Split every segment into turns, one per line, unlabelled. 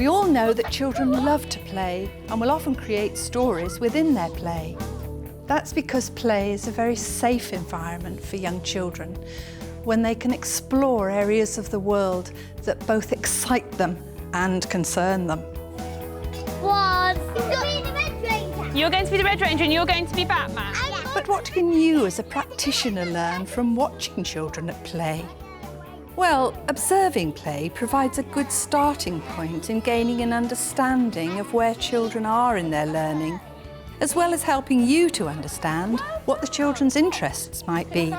We all know that children love to play and will often create stories within their play. That's because play is a very safe environment for young children when they can explore areas of the world that both excite them and concern them.
You're going to be the Red Ranger and you're going to be Batman.
But what can you as a practitioner learn from watching children at play? Well, observing play provides a good starting point in gaining an understanding of where children are in their learning, as well as helping you to understand what the children's interests might be.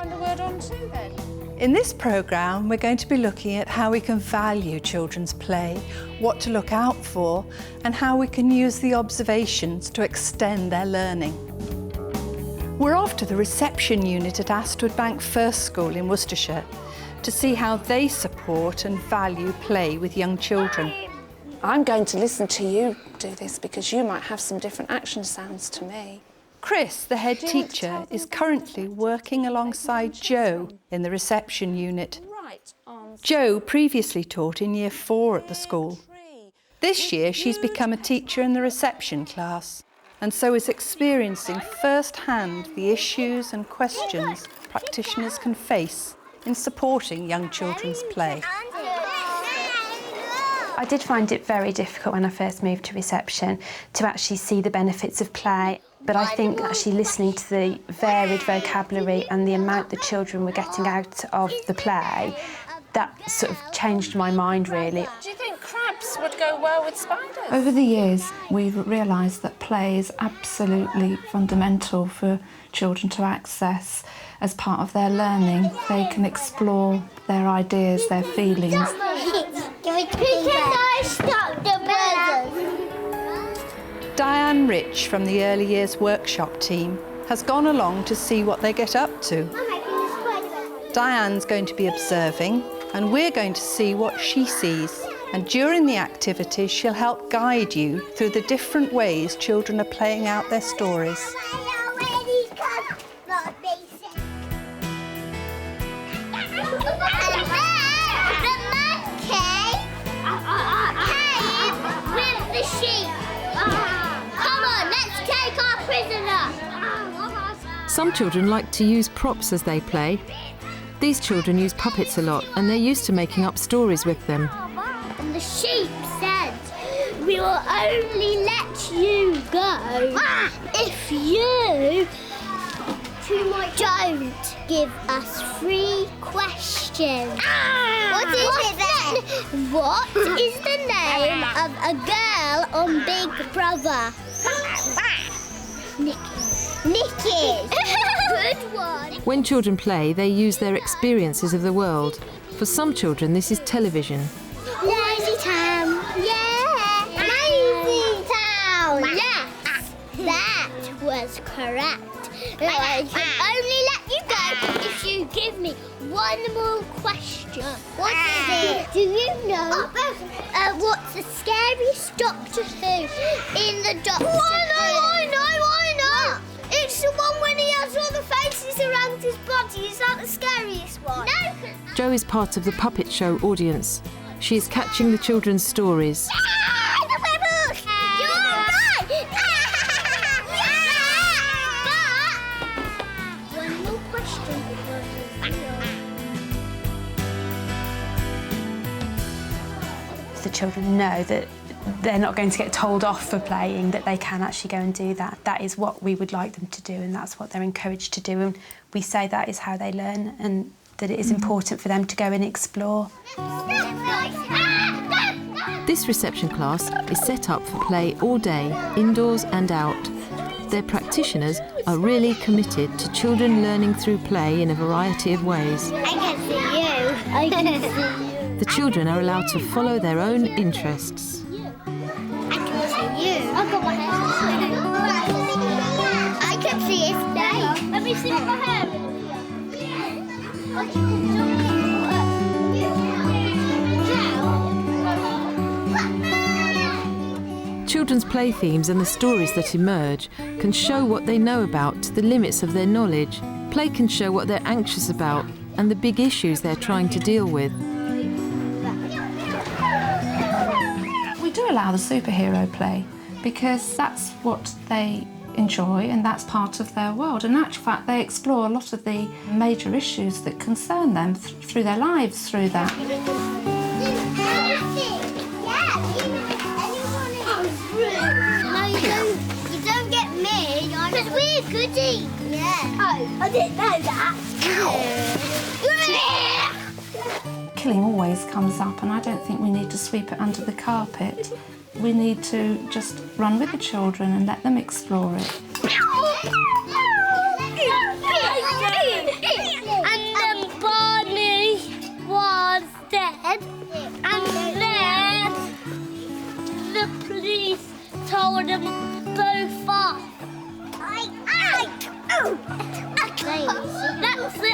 In this programme, we're going to be looking at how we can value children's play, what to look out for, and how we can use the observations to extend their learning. We're off to the reception unit at Astwood Bank First School in Worcestershire to see how they support and value play with young children.
I'm going to listen to you do this because you might have some different action sounds to me.
Chris, the head teacher, is currently working alongside Jo in the reception unit. Jo previously taught in Year 4 at the school. This year she's become a teacher in the reception class and so is experiencing first-hand the issues and questions practitioners can face in supporting young children's play.
I did find it very difficult when I first moved to reception to actually see the benefits of play, but I think actually listening to the varied vocabulary and the amount the children were getting out of the play, that sort of changed my mind really.
Do you think crabs would go well with spiders?
Over the years, we've realised that play is absolutely fundamental for children to access as part of their learning. They can explore their ideas, their feelings.
Diane Rich from the Early Years Workshop team has gone along to see what they get up to. Diane's going to be observing and we're going to see what she sees. And during the activities, she'll help guide you through the different ways children are playing out their stories.
Some children like to use props as they play. These children use puppets a lot and they're used to making up stories with them.
And the sheep said, "We will only let you go if you don't give us 3 questions." What is it then? What is the name of a girl on Big Brother? Nikki. Good one.
When children play, they use their experiences of the world. For some children, this is television.
Lazy Town. Yeah. Lazy Town. Yes. That was correct. I can only let you go if you give me one more question. What is it? Do you know what's the scariest Doctor Who in the Doctor Who? I know. It's the one when he has all the faces around his body. Is that the scariest one? No.
Jo is part of the puppet show audience. She is catching the children's stories.
The pebbles! You're right! But one more question before
The children know that they're not going to get told off for playing, that they can actually go and do that. That is what we would like them to do and that's what they're encouraged to do. And we say that is how they learn and that it is important for them to go and explore.
This reception class is set up for play all day, indoors and out. Their practitioners are really committed to children learning through play in a variety of ways.
I can see you. I can see you.
The children are allowed to follow their own interests.
I've got my hair. I can see his face. Let me see my hair.
Children's play themes and the stories that emerge can show what they know about the limits of their knowledge. Play can show what they're anxious about and the big issues they're trying to deal with.
We do a allow the superhero play because that's what they enjoy and that's part of their world. In actual fact, they explore a lot of the major issues that concern them through their lives through that.
No, you don't get me, because we're goodies. Yeah. Oh, I didn't know that.
Killing always comes up, and I don't think we need to sweep it under the carpet. We need to just run with the children and let them explore it.
And then Barney was dead, and then the police told them both off. That's it.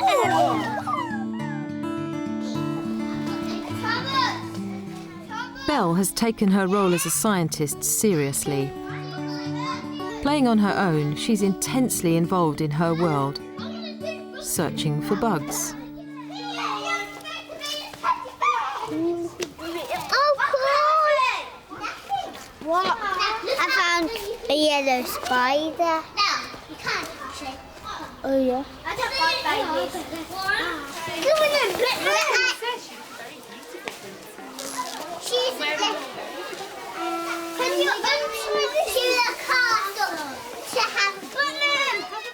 Belle has taken her role as a scientist seriously. Playing on her own, she's intensely involved in her world, searching for bugs.
Oh, cool! What? I found a yellow spider. No, you can't touch it. Oh, yeah. I don't like babies. Come on, she's can you open the castle to have fun?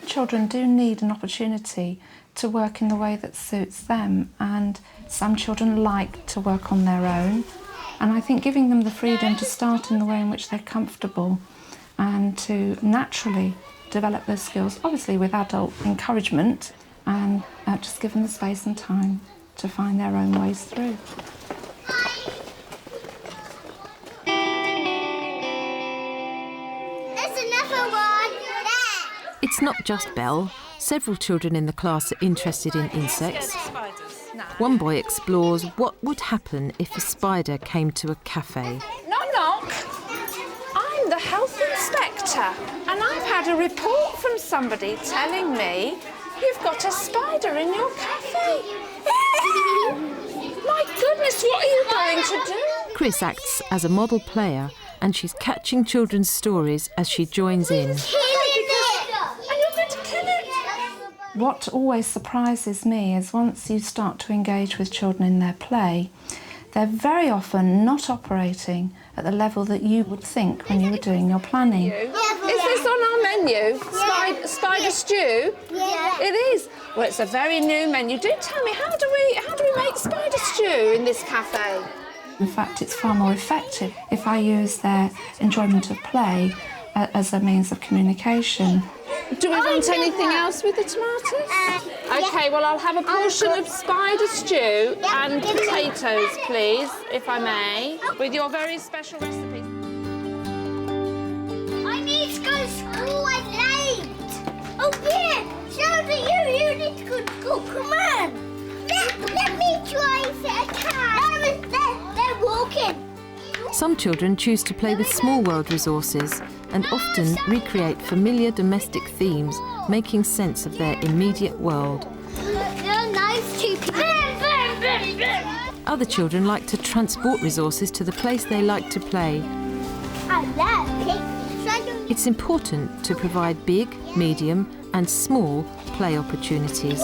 Children do need an opportunity to work in the way that suits them, and some children like to work on their own, and I think giving them the freedom to start in the way in which they're comfortable and to naturally develop those skills, obviously with adult encouragement, and just give them the space and time to find their own ways through.
It's not just Belle. Several children in the class are interested in insects. One boy explores what would happen if a spider came to a cafe.
Knock, knock. I'm the health inspector, and I've had a report from somebody telling me you've got a spider in your cafe. My goodness, what are you going to do?
Chris acts as a model player, and she's catching children's stories as she joins in.
What always surprises me is once you start to engage with children in their play, they're very often not operating at the level that you would think when you were doing your planning.
Is this on our menu? Spider stew?
Yeah.
It is. Well, it's a very new menu. Do tell me, how do we make spider stew in this cafe?
In fact, it's far more effective if I use their enjoyment of play as a means of communication.
Do we want anything else with the tomatoes? OK, well, I'll have a portion of spider stew and potatoes, please, if I may, with your very special recipe.
I need to go to school, I'm late. Oh, yeah, so do you. You need to go to school. Come on. Let me try if I can. No, they're walking.
Some children choose to play with small world resources and often recreate familiar domestic themes, making sense of their immediate world.
You're nice to people.
Other children like to transport resources to the place they like to play.
I love pictures.
It's important to provide big, medium and small play opportunities.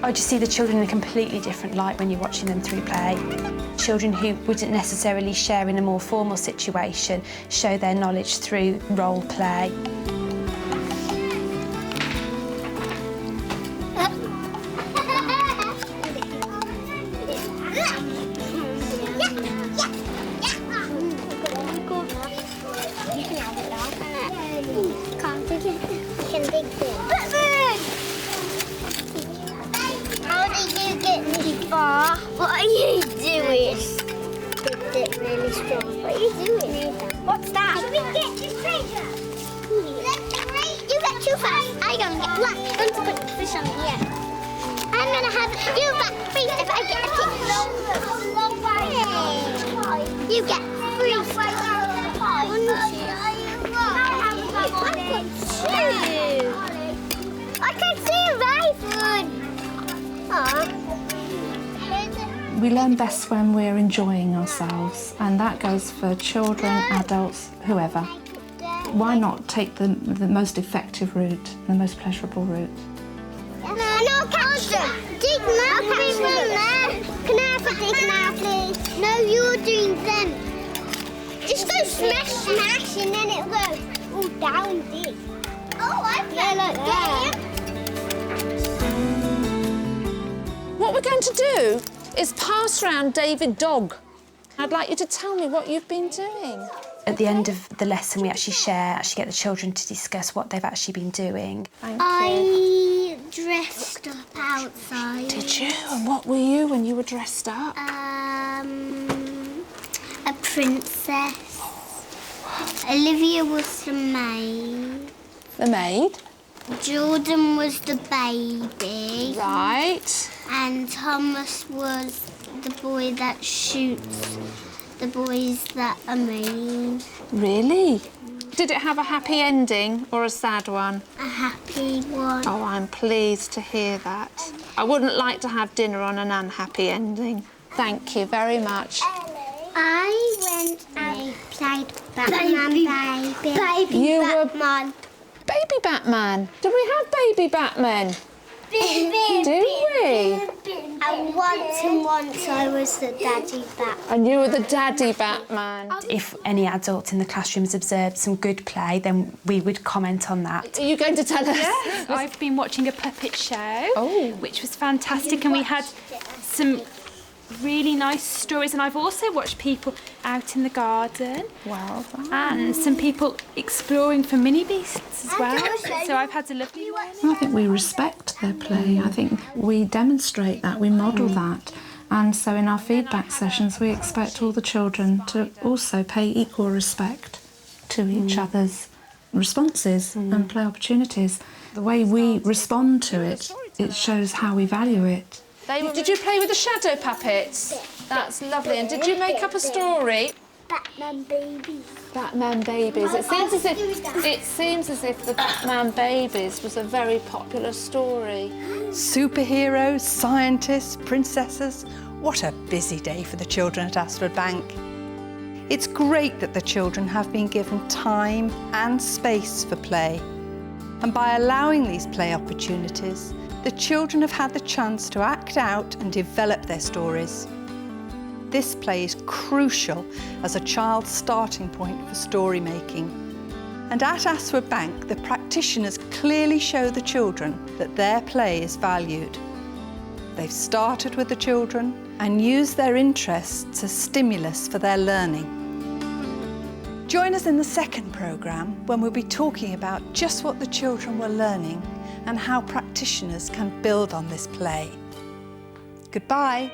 I just see the children in a completely different light when you're watching them through play. Children who wouldn't necessarily share in a more formal situation show their knowledge through role play.
What are you doing? It's it really strong. What are you doing? What's that? Should we get the treasure? You get too fast. I don't get. Look, I'm going to put the fish on here. I'm going to have you get free if I get a fish. You get free. I can see Raven.
We learn best when we're enjoying ourselves, and that goes for children, adults, whoever. Why not take the most effective route, the most pleasurable route?
No, catch them. Dig now, please. Can I have a dig now, please? No, you're doing them. Just go smash, and then it'll go all down deep. Oh, I feel like that.
What we're going to do is pass round David Dog. I'd like you to tell me what you've been doing.
At the end of the lesson, we actually get the children to discuss what they've actually been doing.
I dressed up outside.
Did you? And what were you when you were dressed up?
A princess. Olivia was the maid.
The maid.
Jordan was the baby.
Right.
And Thomas was the boy that shoots the boys that are mean.
Really? Did it have a happy ending or a sad one?
A happy one.
Oh, I'm pleased to hear that. I wouldn't like to have dinner on an unhappy ending. Thank you very much.
I went and played Batman Baby.
You were
Batman.
Baby Batman. Do we have Baby Batman? Do we?
And once I was the daddy Batman.
And you were the daddy Batman.
If any adults in the classrooms observed some good play, then we would comment on that.
Are you going to tell us?
Yes, I've been watching a puppet show, which was fantastic, and we had some really nice stories, and I've also watched people out in the garden.
Well done.
And some people exploring for mini beasts as well. So I've had a lovely learning.
I think we respect their play. I think we demonstrate that, we model that. And so in our feedback sessions, we expect all the children to also pay equal respect to each other's responses and play opportunities. The way we respond to it, it shows how we value it.
Did you play with the shadow puppets? That's lovely. And did you make up a story?
Batman Babies.
Batman Babies. It seems as if the Batman Babies was a very popular story.
Superheroes, scientists, princesses. What a busy day for the children at Asford Bank. It's great that the children have been given time and space for play. And by allowing these play opportunities, the children have had the chance to act out and develop their stories. This play is crucial as a child's starting point for story making. And at Asford Bank, the practitioners clearly show the children that their play is valued. They've started with the children and used their interests as stimulus for their learning. Join us in the second programme when we'll be talking about just what the children were learning and how practitioners can build on this play. Goodbye.